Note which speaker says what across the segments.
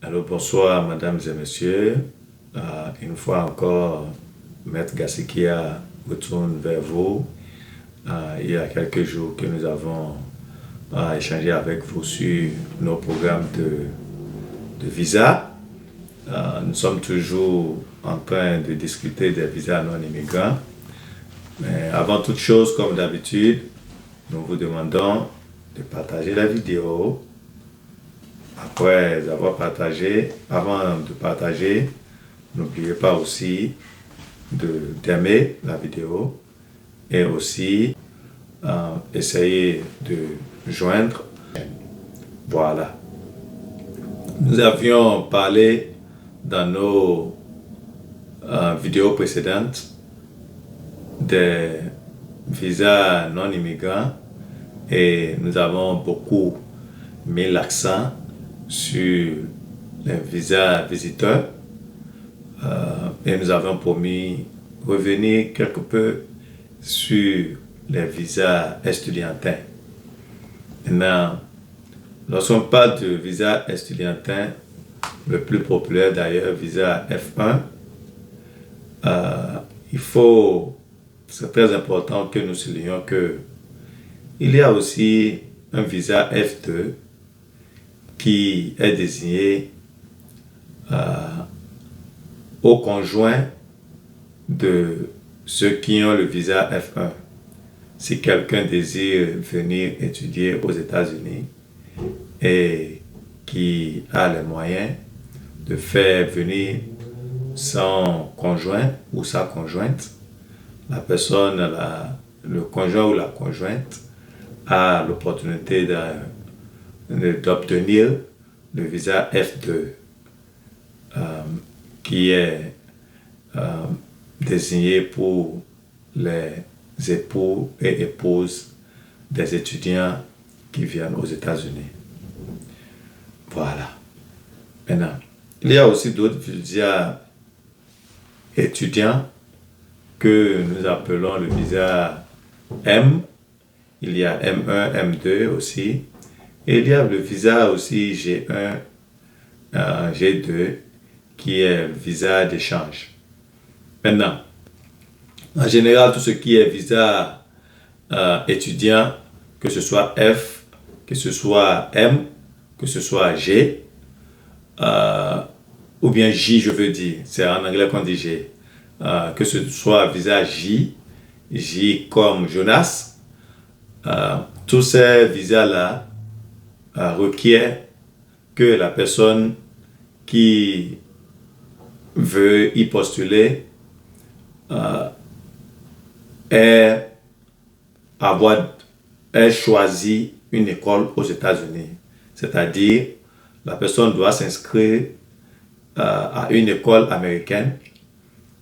Speaker 1: Alors bonsoir mesdames et messieurs. Une fois encore, Maître Gassikia retourne vers vous. Il y a quelques jours que nous avons échangé avec vous sur nos programmes de visa. Nous sommes toujours en train de discuter des visas non immigrants. Mais avant toute chose, comme d'habitude, nous vous demandons de partager la vidéo. Après avoir partagé, avant de partager, n'oubliez pas aussi d'aimer la vidéo et aussi essayer de joindre. Voilà. Nous avions parlé dans nos vidéos précédentes des visas non immigrants et nous avons beaucoup mis l'accent sur les visas visiteurs et nous avons promis revenir quelque peu sur les visas estudiantins. Maintenant, lorsqu'on parle de visa estudiantin, le plus populaire d'ailleurs, visa F1, c'est très important que nous soulignions que il y a aussi un visa F2 qui est désigné aux conjoints de ceux qui ont le visa F1. Si quelqu'un désire venir étudier aux États-Unis et qui a les moyens de faire venir son conjoint ou sa conjointe, la personne, le conjoint ou la conjointe a l'opportunité d'obtenir le visa F2 qui est désigné pour les époux et épouses des étudiants qui viennent aux États-Unis. Voilà. Maintenant, il y a aussi d'autres visas étudiants que nous appelons le visa M. Il y a M1, M2 aussi. Et il y a le visa aussi G1, G2, qui est le visa d'échange. Maintenant, en général, tout ce qui est visa étudiant, que ce soit F, que ce soit M, que ce soit G, ou bien J, je veux dire, c'est en anglais qu'on dit G, que ce soit visa J, J comme Jonas, tous ces visas-là requièrent que la personne qui veut y postuler ait choisi une école aux États-Unis. C'est-à-dire, la personne doit s'inscrire à une école américaine.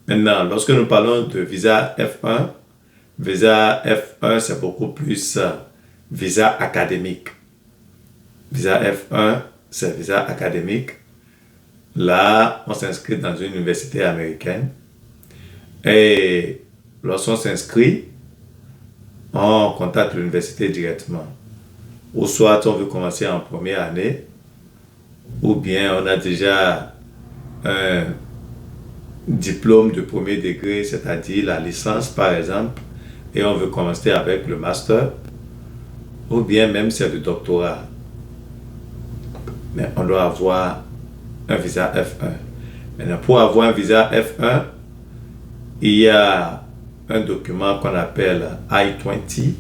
Speaker 1: Maintenant, lorsque nous parlons de visa F1 c'est beaucoup plus visa académique. Visa F1, c'est visa académique. Là, on s'inscrit dans une université américaine. Et lorsqu'on s'inscrit, on contacte l'université directement. Ou soit on veut commencer en première année, ou bien on a déjà un diplôme de premier degré, c'est-à-dire la licence par exemple, et on veut commencer avec le master, ou bien même c'est le doctorat. Mais on doit avoir un visa F1. Maintenant, pour avoir un visa F1, il y a un document qu'on appelle I-20,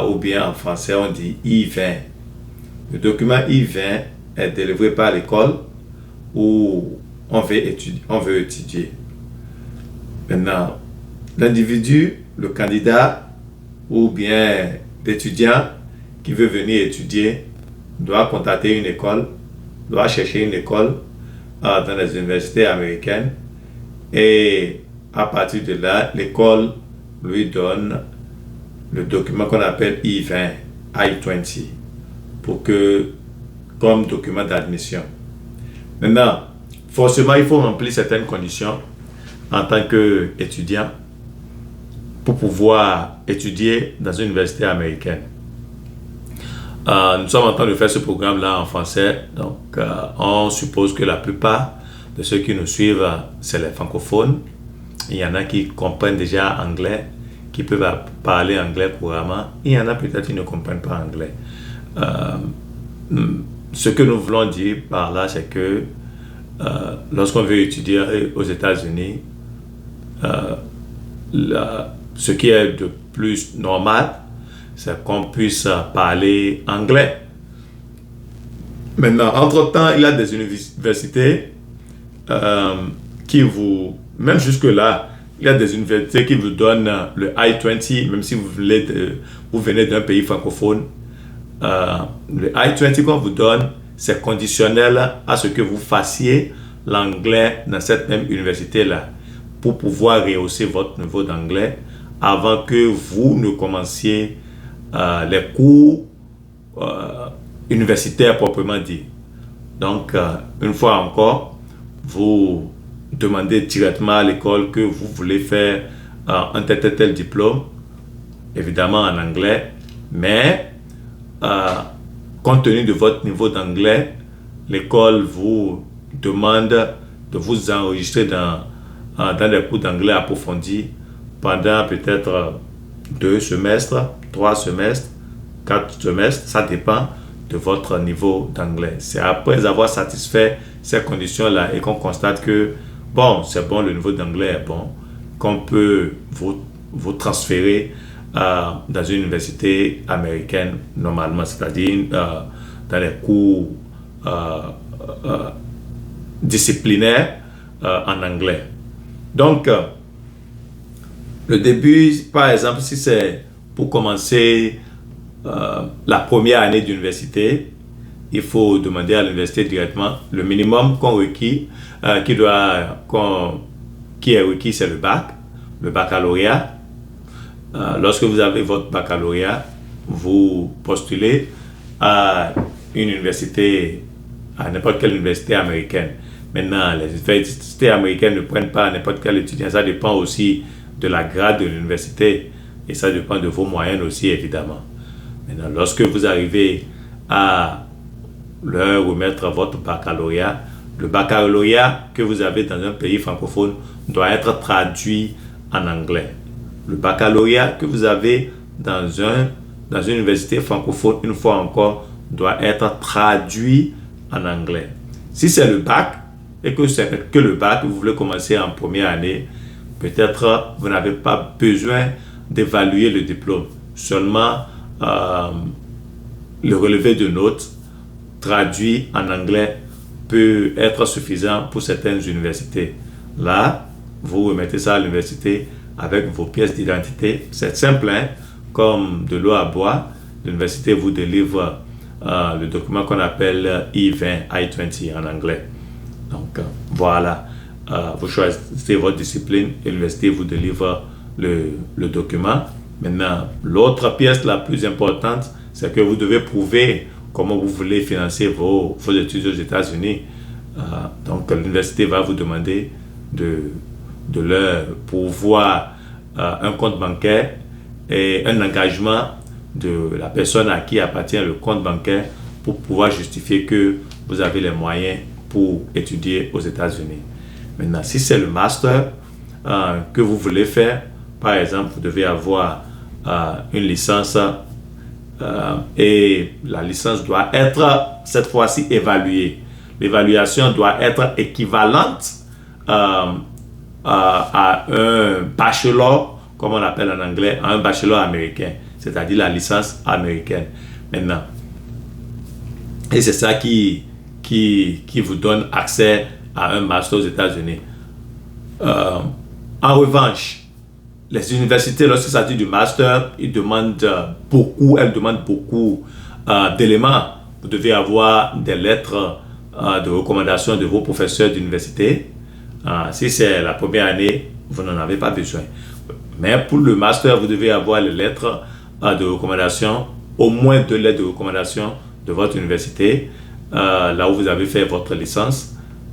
Speaker 1: ou bien en français on dit I-20. Le document I-20 est délivré par l'école où on veut étudier. Maintenant, l'individu, le candidat ou bien l'étudiant qui veut venir étudier doit contacter une école, doit chercher une école dans les universités américaines et à partir de là, l'école lui donne le document qu'on appelle I-20, I-20, comme document d'admission. Maintenant, forcément, il faut remplir certaines conditions en tant qu'étudiant pour pouvoir étudier dans une université américaine. Nous sommes en train de faire ce programme-là en français, donc on suppose que la plupart de ceux qui nous suivent, c'est les francophones. Il y en a qui comprennent déjà anglais, qui peuvent parler anglais couramment. Il y en a peut-être qui ne comprennent pas anglais. Ce que nous voulons dire par là, c'est que lorsqu'on veut étudier aux États-Unis, ce qui est de plus normal, c'est qu'on puisse parler anglais. Maintenant, entre-temps, il y a des universités qui vous, même jusque-là, il y a des universités qui vous donnent le I-20, même si vous venez d'un pays francophone. Le I-20 qu'on vous donne, c'est conditionnel à ce que vous fassiez l'anglais dans cette même université-là pour pouvoir rehausser votre niveau d'anglais avant que vous ne commenciez les cours universitaires proprement dit. Donc, une fois encore, vous demandez directement à l'école que vous voulez faire un tel diplôme, évidemment en anglais, mais compte tenu de votre niveau d'anglais, l'école vous demande de vous enregistrer dans des cours d'anglais approfondis pendant peut-être 2 semestres, 3 semestres, 4 semestres, ça dépend de votre niveau d'anglais. C'est après avoir satisfait ces conditions-là et qu'on constate que, bon, c'est bon, le niveau d'anglais est bon, qu'on peut vous transférer dans une université américaine normalement, c'est-à-dire dans les cours disciplinaires en anglais. Donc, le début, par exemple, si c'est pour commencer la première année d'université, il faut demander à l'université directement le minimum qu'on requiert, qui est requis, c'est le baccalauréat. Lorsque vous avez votre baccalauréat, vous postulez à une université, à n'importe quelle université américaine. Maintenant, les universités américaines ne prennent pas n'importe quel étudiant. Ça dépend aussi de la grade de l'université et ça dépend de vos moyennes aussi, évidemment. Maintenant, lorsque vous arrivez à leur remettre votre baccalauréat, le baccalauréat que vous avez dans un pays francophone doit être traduit en anglais. Le baccalauréat que vous avez dans une université francophone, une fois encore, doit être traduit en anglais. Si c'est le bac, et que c'est que le bac, vous voulez commencer en première année, peut-être vous n'avez pas besoin d'évaluer le diplôme. Seulement, le relevé de notes traduit en anglais peut être suffisant pour certaines universités. Là, vous remettez ça à l'université avec vos pièces d'identité. C'est simple, hein? Comme de l'eau à boire. L'université vous délivre le document qu'on appelle I-20, I-20 en anglais. Donc, voilà. Vous choisissez votre discipline et l'université vous délivre le document. Maintenant, l'autre pièce la plus importante, c'est que vous devez prouver comment vous voulez financer vos études aux États-Unis. Donc, l'université va vous demander de leur pourvoir un compte bancaire et un engagement de la personne à qui appartient le compte bancaire pour pouvoir justifier que vous avez les moyens pour étudier aux États-Unis. Maintenant, si c'est le master que vous voulez faire, par exemple, vous devez avoir une licence et la licence doit être cette fois-ci évaluée. L'évaluation doit être équivalente à un bachelor, comme on l'appelle en anglais, à un bachelor américain, c'est-à-dire la licence américaine. Maintenant, et c'est ça qui vous donne accès à un master aux États-Unis. En revanche, les universités, lorsqu'il s'agit du master, elles demandent beaucoup d'éléments. Vous devez avoir des lettres de recommandation de vos professeurs d'université. Si c'est la première année, vous n'en avez pas besoin. Mais pour le master, vous devez avoir les lettres de recommandation, au moins 2 lettres de recommandation de votre université, là où vous avez fait votre licence.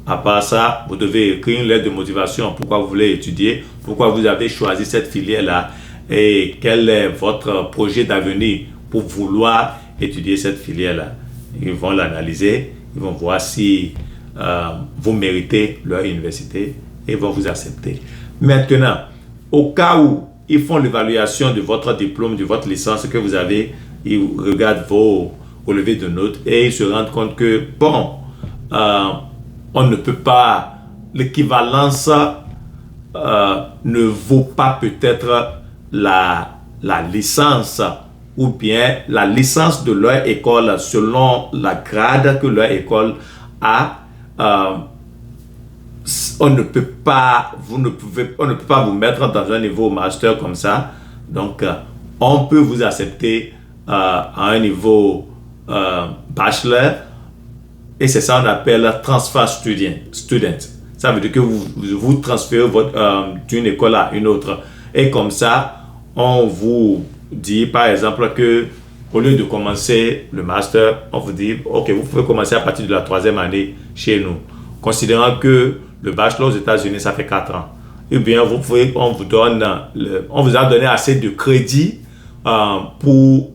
Speaker 1: À part ça, vous devez écrire une lettre de motivation, pourquoi vous voulez étudier, pourquoi vous avez choisi cette filière-là et quel est votre projet d'avenir pour vouloir étudier cette filière-là. Ils vont l'analyser, ils vont voir si vous méritez leur université et ils vont vous accepter. Maintenant, au cas où ils font l'évaluation de votre diplôme, de votre licence que vous avez, ils regardent vos relevés de notes et ils se rendent compte que, bon, on ne peut pas, l'équivalence ne vaut pas peut-être la licence ou bien la licence de leur école selon la grade que leur école a. On ne peut pas vous mettre dans un niveau master comme ça. Donc, on peut vous accepter à un niveau bachelor et c'est ça qu'on appelle transfer student. Ça veut dire que vous transférez d'une école à une autre. Et comme ça, on vous dit par exemple que au lieu de commencer le master, on vous dit, ok, vous pouvez commencer à partir de la 3e année chez nous. Considérant que le bachelor aux États-Unis, ça fait 4 ans. Eh bien, on vous a donné assez de crédit pour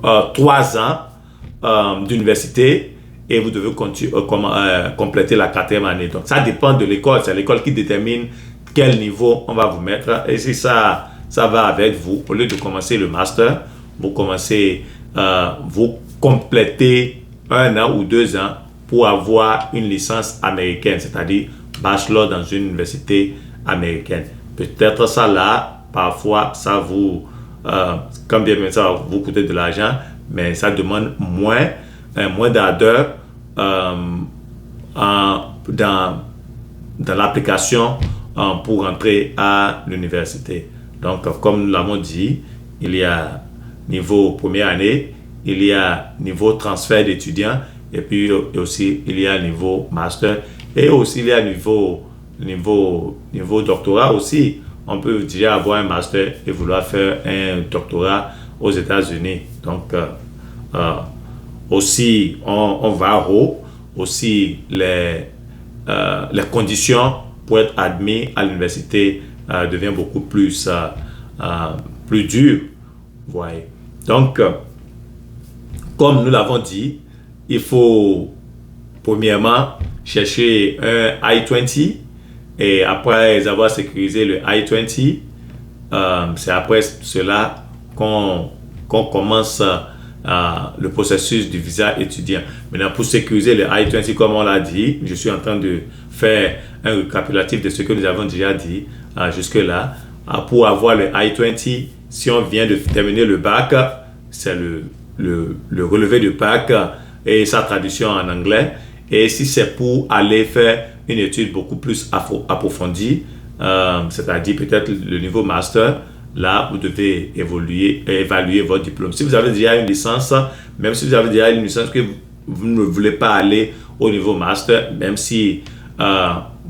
Speaker 1: 3 ans d'université et vous devez compléter la 4e année. Donc, ça dépend de l'école. C'est l'école qui détermine quel niveau on va vous mettre. Et si ça va avec vous, au lieu de commencer le master, vous complétez 1 an ou 2 ans pour avoir une licence américaine, c'est-à-dire bachelor dans une université américaine. Peut-être ça là, parfois, ça vous, quand bien même ça va vous coûter de l'argent, mais ça demande moins d'ardeur dans l'application pour entrer à l'université. Donc, comme nous l'avons dit, il y a niveau première année, il y a niveau transfert d'étudiants, et puis aussi il y a niveau master, et aussi il y a niveau doctorat aussi. On peut déjà avoir un master et vouloir faire un doctorat aux États-Unis. Donc, aussi, on va à haut. Aussi, les conditions pour être admis à l'université deviennent beaucoup plus dures. Voyez. Donc, comme nous l'avons dit, il faut premièrement chercher un I-20 et après avoir sécurisé le I-20, c'est après cela qu'on commence le processus du visa étudiant. Maintenant, pour sécuriser le I-20, comme on l'a dit, je suis en train de faire un récapitulatif de ce que nous avons déjà dit jusque-là. Pour avoir le I-20, si on vient de terminer le bac, c'est le relevé de bac et sa traduction en anglais. Et si c'est pour aller faire une étude beaucoup plus approfondie, c'est-à-dire peut-être le niveau master, là, vous devez évaluer votre diplôme. Si vous avez déjà une licence, même si vous avez déjà une licence que vous ne voulez pas aller au niveau master, même si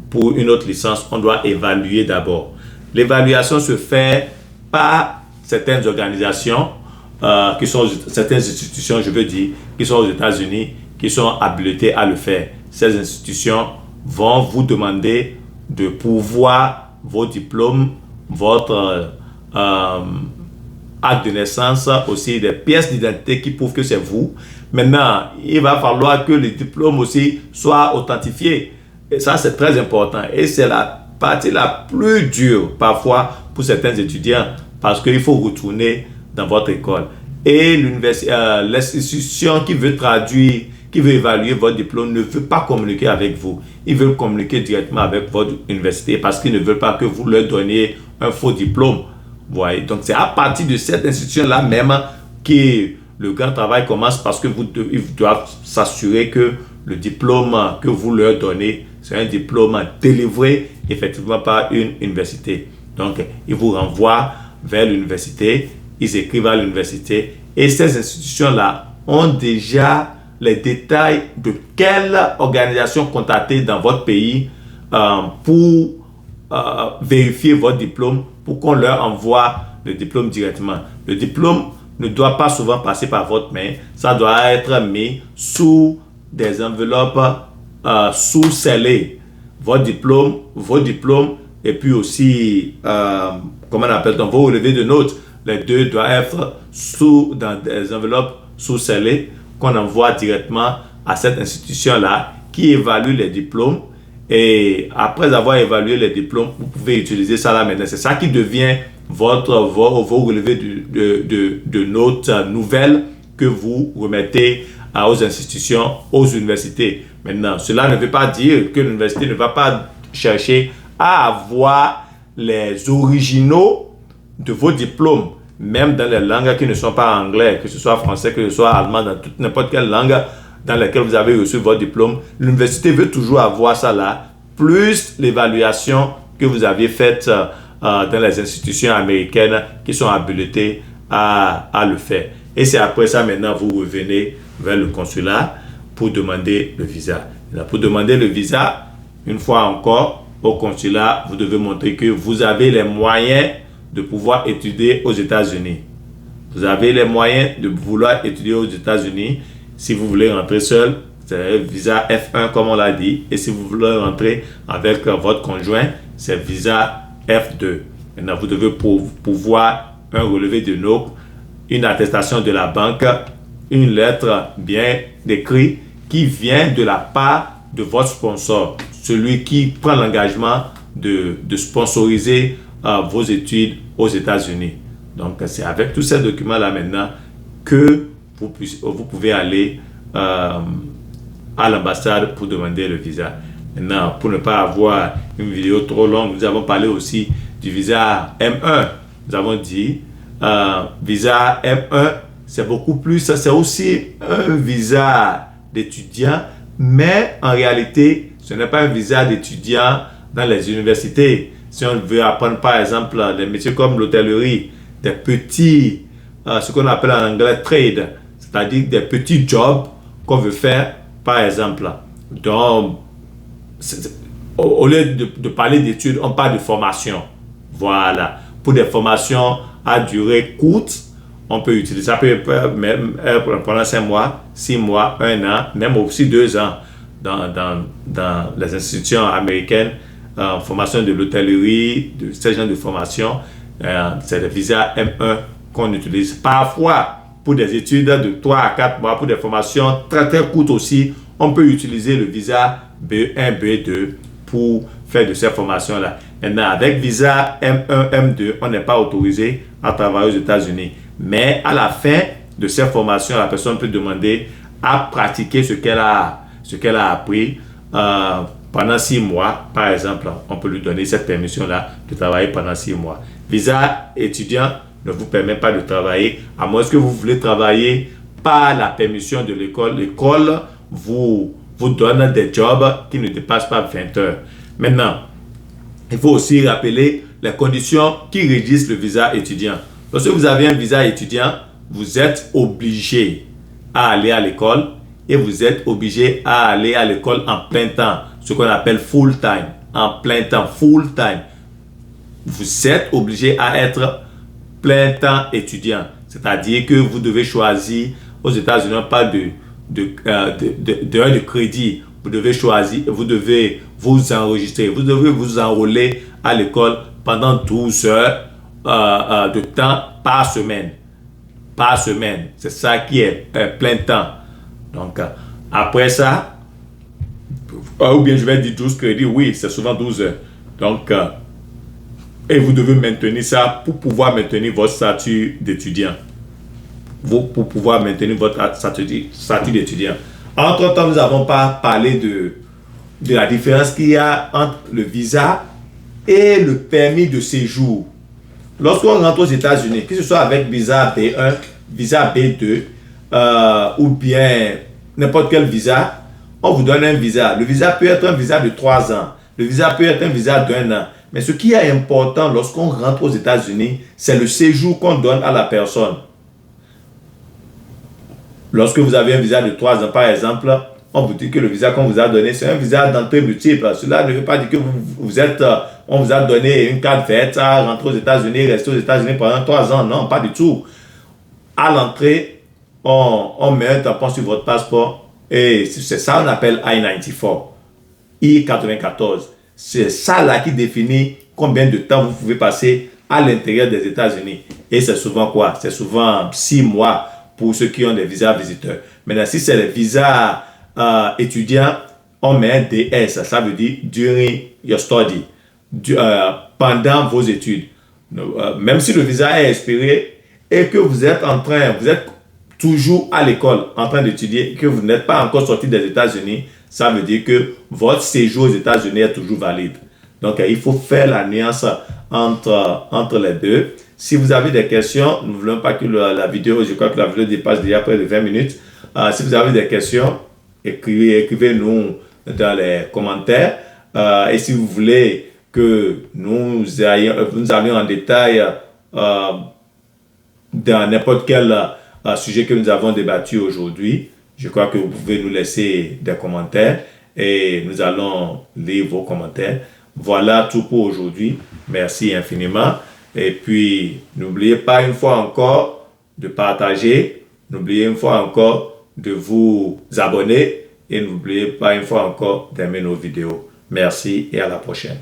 Speaker 1: pour une autre licence, on doit évaluer d'abord. L'évaluation se fait par certaines organisations, certaines institutions, je veux dire, qui sont aux États-Unis, qui sont habilitées à le faire. Ces institutions vont vous demander de pourvoir vos diplômes, votre acte de naissance, aussi des pièces d'identité qui prouvent que c'est vous. Maintenant, il va falloir que les diplômes aussi soient authentifiés. Et ça, c'est très important. Et c'est la partie la plus dure parfois pour certains étudiants parce qu'il faut retourner dans votre école. Et l'institution qui veut traduire, qui veut évaluer votre diplôme ne veut pas communiquer avec vous. Ils veulent communiquer directement avec votre université parce qu'ils ne veulent pas que vous leur donniez un faux diplôme. Voyez. Donc, c'est à partir de cette institution-là même que le grand travail commence parce que ils doivent s'assurer que le diplôme que vous leur donnez, c'est un diplôme délivré effectivement par une université. Donc, ils vous renvoient vers l'université, ils écrivent à l'université et ces institutions-là ont déjà les détails de quelle organisation contacter dans votre pays pour vérifier votre diplôme, pour qu'on leur envoie le diplôme directement. Le diplôme ne doit pas souvent passer par votre main, ça doit être mis sous des enveloppes sous-scellées. Vos diplômes, et puis aussi, comment on appelle ça, vos relevés de notes les deux doivent être dans des enveloppes sous-scellées qu'on envoie directement à cette institution-là qui évalue les diplômes. Et après avoir évalué les diplômes, vous pouvez utiliser ça là maintenant. C'est ça qui devient vos relevés de notes nouvelles que vous remettez aux institutions, aux universités. Maintenant, cela ne veut pas dire que l'université ne va pas chercher à avoir les originaux de vos diplômes, même dans les langues qui ne sont pas anglais, que ce soit français, que ce soit allemand, dans n'importe quelle langue dans laquelle vous avez reçu votre diplôme. L'université veut toujours avoir ça là, plus l'évaluation que vous aviez faite dans les institutions américaines qui sont habilitées à le faire. Et c'est après ça, maintenant, vous revenez vers le consulat pour demander le visa. Pour demander le visa, une fois encore, au consulat, vous devez montrer que vous avez les moyens de pouvoir étudier aux États-Unis. Vous avez les moyens de vouloir étudier aux États-Unis. Si vous voulez rentrer seul, c'est visa F1 comme on l'a dit. Et si vous voulez rentrer avec votre conjoint, c'est visa F2. Maintenant, vous devez pouvoir un relevé de notes, une attestation de la banque, une lettre bien décrite qui vient de la part de votre sponsor, celui qui prend l'engagement de sponsoriser vos études aux États-Unis. Donc, c'est avec tous ces documents-là maintenant que vous pouvez aller à l'ambassade pour demander le visa. Maintenant, pour ne pas avoir une vidéo trop longue, nous avons parlé aussi du visa M1. Nous avons dit visa M1, c'est beaucoup plus, c'est aussi un visa d'étudiant, mais en réalité, ce n'est pas un visa d'étudiant dans les universités. Si on veut apprendre par exemple des métiers comme l'hôtellerie, des petits, ce qu'on appelle en anglais trade, c'est-à-dire des petits jobs qu'on veut faire par exemple. Donc, au lieu de parler d'études, on parle de formation. Voilà. Pour des formations à durée courte, on peut utiliser ça, peut même pendant 5 mois, 6 mois, 1 an, même aussi 2 ans dans les institutions américaines, formation de l'hôtellerie, de ces genres de formation, c'est le visa M1 qu'on utilise. Parfois, pour des études de 3 à 4 mois, pour des formations très très courtes aussi, on peut utiliser le visa B1, B2 pour faire de ces formations-là. Maintenant, avec visa M1, M2, on n'est pas autorisé à travailler aux États-Unis. Mais à la fin de ces formations, la personne peut demander à pratiquer ce qu'elle a appris pendant 6 mois. Par exemple, on peut lui donner cette permission-là de travailler pendant 6 mois. Visa étudiant ne vous permet pas de travailler, à moins que vous voulez travailler par la permission de l'école. L'école vous donne des jobs qui ne dépassent pas 20 heures. Maintenant, il faut aussi rappeler les conditions qui régissent le visa étudiant. Lorsque vous avez un visa étudiant, vous êtes obligé à aller à l'école et vous êtes obligé à aller à l'école en plein temps, ce qu'on appelle full time, en plein temps, full time. Vous êtes obligé à être plein temps étudiant, c'est-à-dire que vous devez choisir, aux États-Unis on parle de crédit, vous devez choisir, vous devez vous enregistrer, vous devez vous enrôler à l'école pendant 12 heures de temps par semaine. Par semaine, c'est ça qui est plein temps. Donc, après ça, ou bien je vais dire 12 crédits, oui, c'est souvent 12 heures. Donc, et vous devez maintenir ça pour pouvoir maintenir votre statut d'étudiant. Pour pouvoir maintenir votre statut d'étudiant. Entre-temps, nous n'avons pas parlé de la différence qu'il y a entre le visa et le permis de séjour. Lorsqu'on rentre aux États-Unis, que ce soit avec visa B1, visa B2 ou bien n'importe quel visa, on vous donne un visa. Le visa peut être un visa de 3 ans. Le visa peut être un visa d'1 an. Mais ce qui est important lorsqu'on rentre aux États-Unis, c'est le séjour qu'on donne à la personne. Lorsque vous avez un visa de 3 ans, par exemple, on vous dit que le visa qu'on vous a donné, c'est un visa d'entrée multiple. Cela ne veut pas dire que on vous a donné une carte verte à rentrer aux États-Unis, rester aux États-Unis pendant 3 ans. Non, pas du tout. À l'entrée, on met un tampon sur votre passeport et c'est ça qu'on appelle I-94, I-94. C'est ça là qui définit combien de temps vous pouvez passer à l'intérieur des États-Unis. Et c'est souvent quoi? C'est souvent 6 mois pour ceux qui ont des visas visiteurs. Maintenant, si c'est les visas étudiants, on met un DS, ça veut dire during your study, pendant vos études. Même si le visa est expiré et que vous êtes toujours à l'école en train d'étudier, que vous n'êtes pas encore sorti des États-Unis, ça veut dire que votre séjour aux États-Unis est toujours valide. Donc, il faut faire la nuance entre les deux. Si vous avez des questions, nous ne voulons pas que la vidéo, je crois que la vidéo dépasse déjà près de 20 minutes. Si vous avez des questions, écrivez-nous dans les commentaires. Et si vous voulez que nous allions en détail dans n'importe quel sujet que nous avons débattu aujourd'hui, je crois que vous pouvez nous laisser des commentaires et nous allons lire vos commentaires. Voilà tout pour aujourd'hui. Merci infiniment. Et puis, n'oubliez pas une fois encore de partager. N'oubliez une fois encore de vous abonner. Et n'oubliez pas une fois encore d'aimer nos vidéos. Merci et à la prochaine.